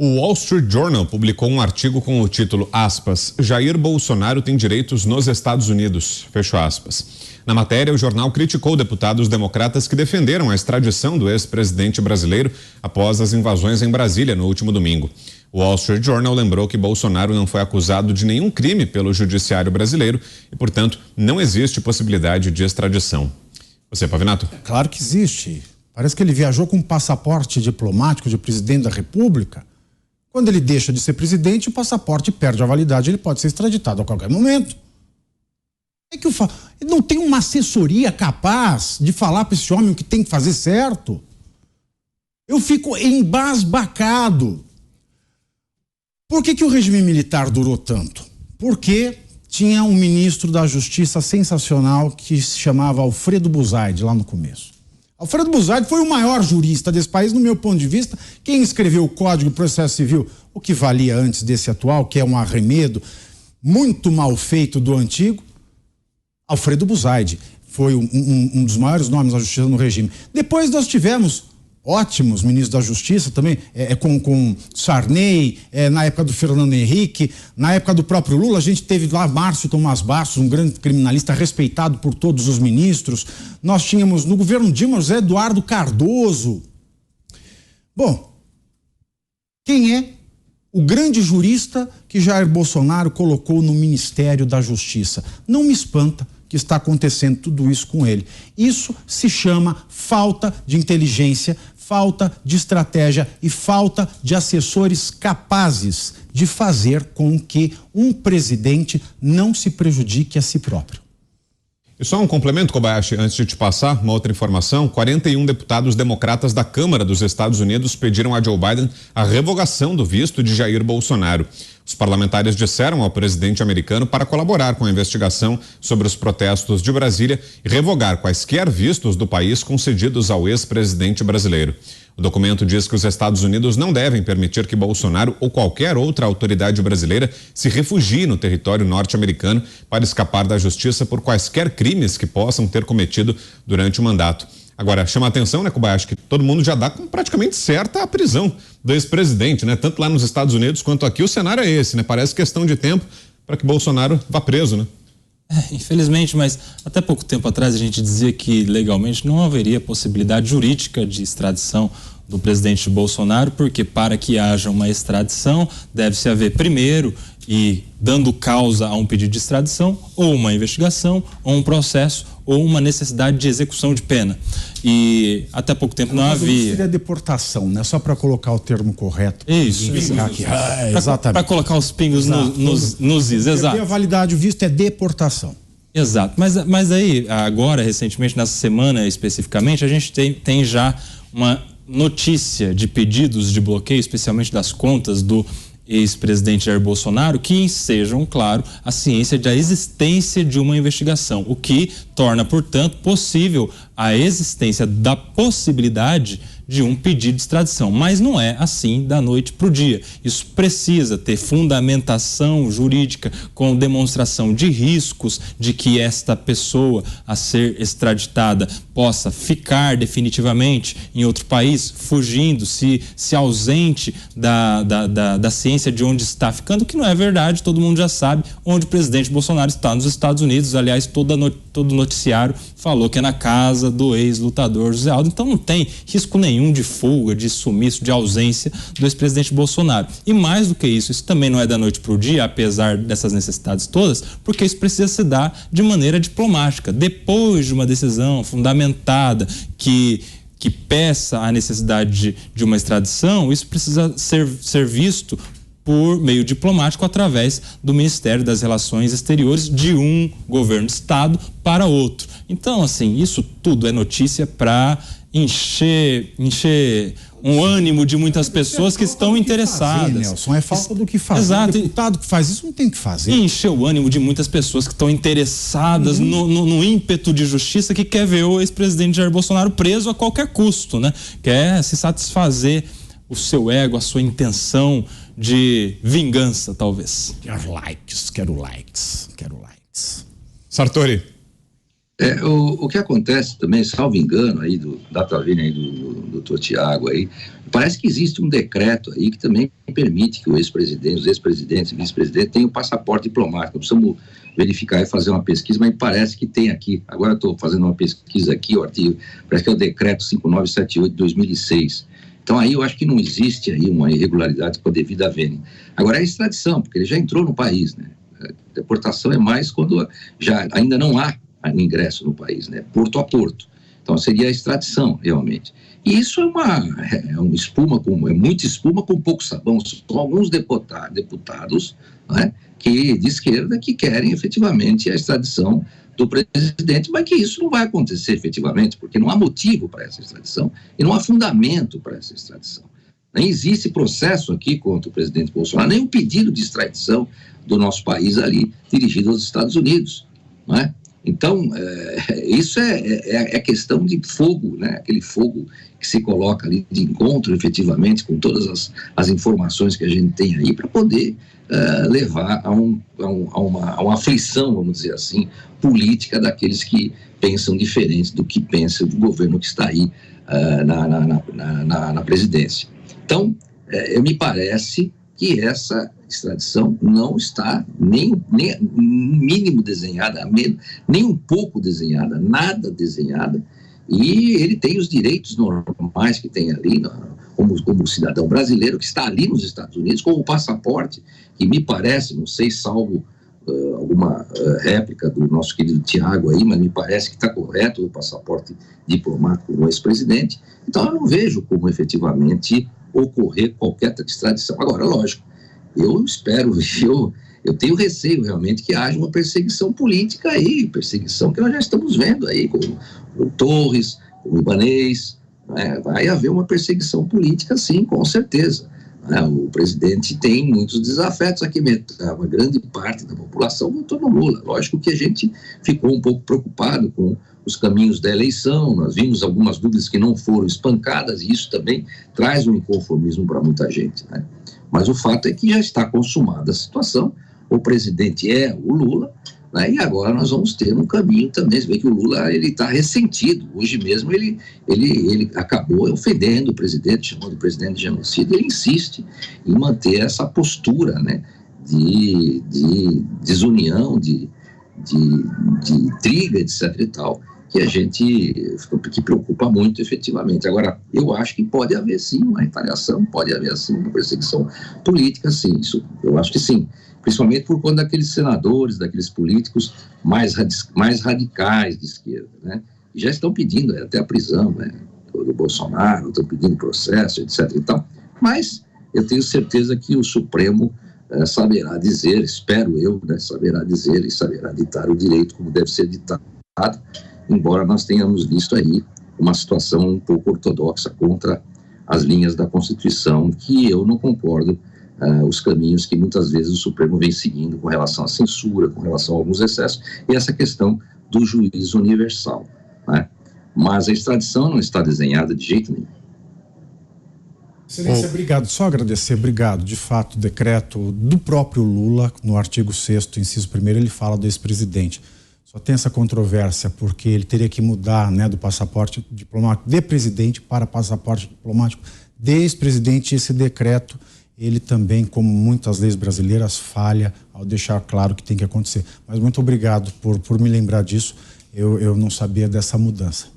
O Wall Street Journal publicou um artigo com o título, aspas, Jair Bolsonaro tem direitos nos Estados Unidos, fecho aspas. Na matéria, o jornal criticou deputados democratas que defenderam a extradição do ex-presidente brasileiro após as invasões em Brasília no último domingo. O Wall Street Journal lembrou que Bolsonaro não foi acusado de nenhum crime pelo judiciário brasileiro e, portanto, não existe possibilidade de extradição. Você, Pavinato? Claro que existe. Parece que ele viajou com um passaporte diplomático de presidente da República. Quando ele deixa de ser presidente, o passaporte perde a validade, ele pode ser extraditado a qualquer momento. É que não tem uma assessoria capaz de falar para esse homem o que tem que fazer certo. Eu fico embasbacado. Por que o regime militar durou tanto? Porque tinha um ministro da Justiça sensacional que se chamava Alfredo Buzaide, lá no começo. Alfredo Buzaide foi o maior jurista desse país, no meu ponto de vista. Quem escreveu o Código de Processo Civil, o que valia antes desse atual, que é um arremedo muito mal feito do antigo, Alfredo Buzaide foi um dos maiores nomes da justiça no regime. Depois nós tivemos ótimos ministros da Justiça também, com Sarney, na época do Fernando Henrique, na época do próprio Lula, a gente teve lá Márcio Tomás Bastos, um grande criminalista respeitado por todos os ministros. Nós tínhamos no governo Dilma José Eduardo Cardoso. Bom, quem é o grande jurista que Jair Bolsonaro colocou no Ministério da Justiça? Não me espanta que está acontecendo tudo isso com ele. Isso se chama falta de inteligência, falta de estratégia e falta de assessores capazes de fazer com que um presidente não se prejudique a si próprio. E só um complemento, Kobayashi, antes de te passar uma outra informação, 41 deputados democratas da Câmara dos Estados Unidos pediram a Joe Biden a revogação do visto de Jair Bolsonaro. Os parlamentares disseram ao presidente americano para colaborar com a investigação sobre os protestos de Brasília e revogar quaisquer vistos do país concedidos ao ex-presidente brasileiro. O documento diz que os Estados Unidos não devem permitir que Bolsonaro ou qualquer outra autoridade brasileira se refugie no território norte-americano para escapar da justiça por quaisquer crimes que possam ter cometido durante o mandato. Agora, chama a atenção, né, Kobayashi, que todo mundo já dá como praticamente certa a prisão do ex-presidente, né? Tanto lá nos Estados Unidos quanto aqui, o cenário é esse, né? Parece questão de tempo para que Bolsonaro vá preso, né? Infelizmente, mas até pouco tempo atrás a gente dizia que legalmente não haveria possibilidade jurídica de extradição do presidente Bolsonaro, porque para que haja uma extradição deve-se haver primeiro, e dando causa a um pedido de extradição, ou uma investigação, ou um processo, ou uma necessidade de execução de pena. E até pouco tempo não havia. Seria deportação, né? Só para colocar o termo correto. Isso. Exatamente. Para colocar os pingos nos is, exato. A validade, o visto é deportação. Exato. Mas aí, agora, recentemente, nessa semana especificamente, a gente tem já uma notícia de pedidos de bloqueio, especialmente das contas do ex-presidente Jair Bolsonaro, que ensejam, claro, a ciência da existência de uma investigação, o que torna, portanto, possível a existência da possibilidade de um pedido de extradição, mas não é assim da noite para o dia. Isso precisa ter fundamentação jurídica com demonstração de riscos de que esta pessoa a ser extraditada possa ficar definitivamente em outro país, fugindo, se ausente da ciência de onde está ficando, que não é verdade, todo mundo já sabe onde o presidente Bolsonaro está, nos Estados Unidos. Aliás, todo noticiário falou que é na casa do ex-lutador José Aldo, então não tem risco nenhum de fuga, de sumiço, de ausência do ex-presidente Bolsonaro. E mais do que isso também não é da noite para o dia, apesar dessas necessidades todas, porque isso precisa se dar de maneira diplomática, depois de uma decisão fundamentada que peça a necessidade de uma extradição. Isso precisa ser visto por meio diplomático através do Ministério das Relações Exteriores de um governo de Estado para outro. Então, assim, isso tudo é notícia para encher um ânimo de muitas pessoas que estão interessadas. Nelson, é falta do que fazer. Exato. O deputado que faz isso não tem o que fazer. E encher o ânimo de muitas pessoas que estão interessadas no ímpeto de justiça, que quer ver o ex-presidente Jair Bolsonaro preso a qualquer custo, né? Quer se satisfazer o seu ego, a sua intenção de vingança, talvez. Quero likes. Sartori. O que acontece também, salvo engano aí da Tavini aí do Dr. Tiago aí, parece que existe um decreto aí que também permite que os ex-presidentes e vice-presidentes tenham passaporte diplomático. Precisamos verificar e fazer uma pesquisa, mas parece que tem aqui. Agora estou fazendo uma pesquisa aqui, o artigo, parece que é o decreto 5978 de 2006. Então aí eu acho que não existe aí uma irregularidade com a devida vênia. Agora é a extradição, porque ele já entrou no país, né? A deportação é mais quando ainda não há ingresso no país, né? Porto a porto. Então seria a extradição, realmente. E isso é muita espuma com pouco sabão. São alguns deputados, né, de esquerda que querem efetivamente a extradição do presidente, mas que isso não vai acontecer efetivamente, porque não há motivo para essa extradição e não há fundamento para essa extradição. Nem existe processo aqui contra o presidente Bolsonaro, nem um pedido de extradição do nosso país ali dirigido aos Estados Unidos, não é? Então, isso é questão de fogo, né? Aquele fogo que se coloca ali de encontro, efetivamente, com todas as informações que a gente tem aí, para poder levar a uma aflição, vamos dizer assim, política daqueles que pensam diferente do que pensa o governo que está aí na presidência. Então, me parece que essa extradição não está nem mínimo desenhada, nem um pouco desenhada, nada desenhada, e ele tem os direitos normais que tem ali, como cidadão brasileiro que está ali nos Estados Unidos, com o passaporte, que me parece, não sei, salvo alguma réplica do nosso querido Tiago aí, mas me parece que está correto o passaporte diplomático do ex-presidente. Então eu não vejo como efetivamente ocorrer qualquer extradição. Agora, lógico, eu espero, eu tenho receio realmente que haja uma perseguição política aí, perseguição que nós já estamos vendo aí com o Torres, com o Ibanez, né? Vai haver uma perseguição política sim, com certeza. Né? O presidente tem muitos desafetos aqui, uma grande parte da população votou no Lula. Lógico que a gente ficou um pouco preocupado com os caminhos da eleição, nós vimos algumas dúvidas que não foram espancadas e isso também traz um inconformismo para muita gente, né? Mas o fato é que já está consumada a situação, o presidente é o Lula, né? E agora nós vamos ter um caminho também. Você vê que o Lula está ressentido. Hoje mesmo ele acabou ofendendo o presidente, chamando o presidente de genocida. Ele insiste em manter essa postura, né, de desunião, de intriga, etc. e tal, que preocupa muito efetivamente. Agora, eu acho que pode haver sim uma retaliação, pode haver sim uma perseguição política, sim, isso eu acho que sim, principalmente por conta daqueles senadores, daqueles políticos mais radicais de esquerda, né, e já estão pedindo até a prisão, né, do Bolsonaro, estão pedindo processo, etc. e tal, mas eu tenho certeza que o Supremo saberá dizer, espero eu, né, saberá dizer e saberá ditar o direito como deve ser ditado, embora nós tenhamos visto aí uma situação um pouco ortodoxa contra as linhas da Constituição, que eu não concordo, os caminhos que muitas vezes o Supremo vem seguindo com relação à censura, com relação a alguns excessos, e essa questão do juízo universal, né? Mas a extradição não está desenhada de jeito nenhum. Excelência, obrigado. Só agradecer, obrigado. De fato, o decreto do próprio Lula, no artigo 6º, inciso 1º, ele fala do ex-presidente. Só tem essa controvérsia porque ele teria que mudar, né, do passaporte diplomático de presidente para passaporte diplomático de ex-presidente. Esse decreto, ele também, como muitas leis brasileiras, falha ao deixar claro que tem que acontecer. Mas muito obrigado por me lembrar disso. Eu não sabia dessa mudança.